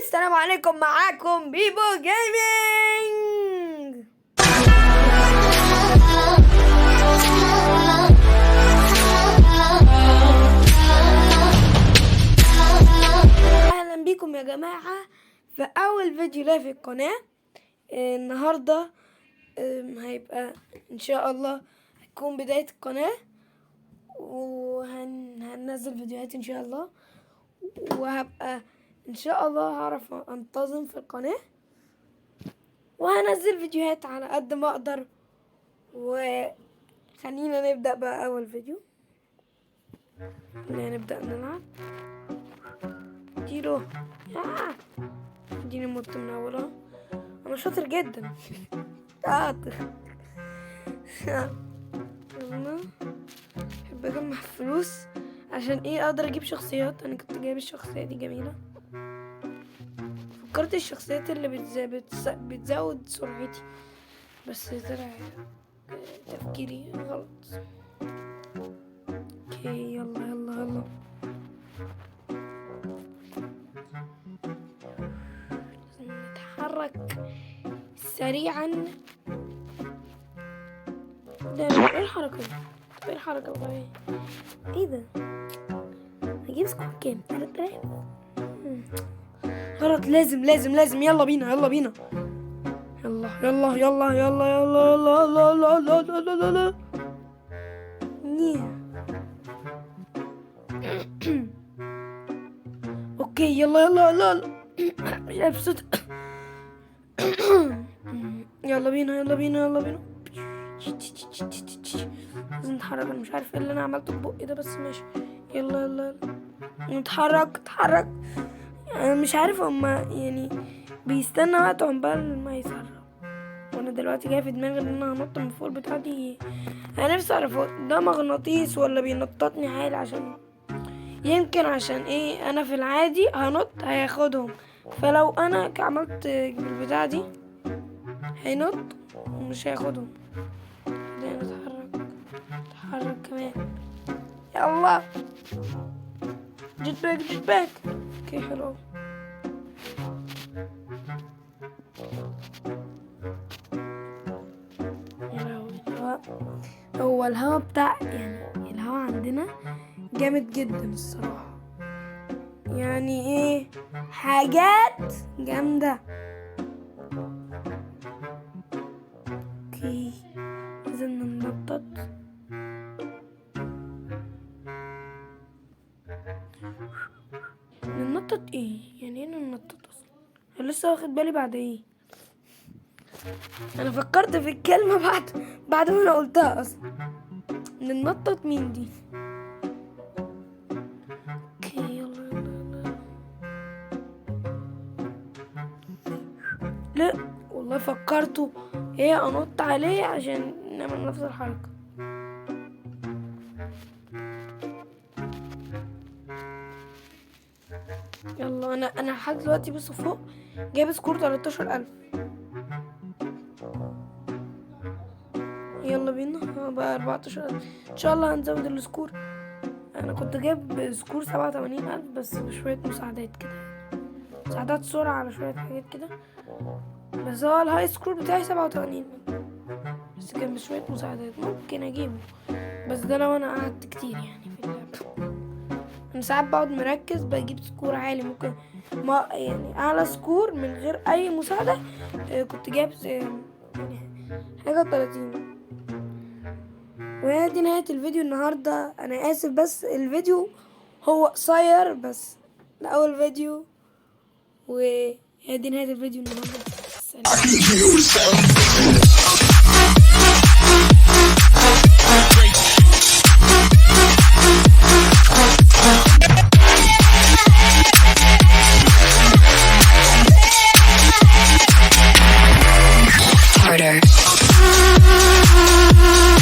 السلام عليكم، معاكم بيبو جيمنج. اهلا بيكم يا جماعة في اول فيديو لي في القناة. النهاردة هيبقى ان شاء الله هتكون بداية القناة، وهننزل فيديوهات ان شاء الله، وهبقى ان شاء الله هعرف انتظم في القناة، وهنزل فيديوهات على قد ما اقدر. وخلينا نبدأ بقى اول فيديو. نبدأ نلعب ديرو. اديني موت من اولها، انا شاطر جدا. شاطر. بحب اجمع فلوس عشان ايه اقدر اجيب شخصيات. انا كنت جايب الشخصية دي جميلة، فكرت الشخصيات اللي بتزود سرعتي، بس طلع تفكيري غلط. اوكي يلا يلا يلا. نتحرك سريعا. ده ايه الحركة دي؟ ايه الحركة الغبية؟ ايه ده؟ هجيب سكور كام؟ 3000؟ غلط. لازم لازم لازم. يلا بينا يلا بينا. يلا يلا يلا يلا يلا يلا يلا يلا يلا يلا يلا. اوكي يلا يلا يلا. مش عارف صوت. يلا بينا يلا بينا يلا بينا. لازم نتحرك. انا مش عارف ايه اللي انا عملته ببقي ده، بس ماشي. يلا يلا يلا نتحرك نتحرك. انا مش عارف هما يعني بيستنى وقت عقبال ما يسرب، وانا دلوقتي جاي في دماغي ان انا هنط من فوق البتاعه دي. انا نفسي اعرف ده مغناطيس ولا بينططني عالي، عشان يمكن عشان ايه انا في العادي هنط هياخدهم، فلو انا عملت بالبتاعه دي هينط ومش هياخدهم. خلينا نتحرك نتحرك كمان. يلا جيت باك جيت باك. اوكي حلو. هو الهوا بتاع يعني الهوا عندنا جامد جدا الصراحة، يعني ايه حاجات جامدة. اوكي لازم ننطط. ننطط ايه يعني؟ ايه ننطط اصلا؟ انا لسه واخد بالي بعد ايه. انا فكرت في الكلمة بعد ما انا قلتها اصلا. ننطط مين دي؟ اوكي يلا يلا يلا. لا والله فكرته ايه انط عليه عشان نعمل نفس الحركة. يلا انا لحد دلوقتي بص فوق جايب سكور 13000. يلا بينا بقى 14000 ان شاء الله. هنزود السكور. انا كنت جايب سكور 87000 بس بشوية مساعدات كده، مساعدات سرعة على شوية حاجات كده، بس هو الهاي سكور بتاعي 87، بس كان بشوية مساعدات ممكن اجيبه، بس ده لو انا قعدت كتير يعني في اللعبة. انا ساعات بقعد مركز بجيب سكور عالي، ممكن ما يعني اعلى سكور من غير اي مساعدة كنت جايب حاجة 30. وهي دي نهاية الفيديو النهاردة. انا اسف بس الفيديو هو قصير، بس ده اول فيديو، وهي دي نهاية الفيديو النهاردة. سلام.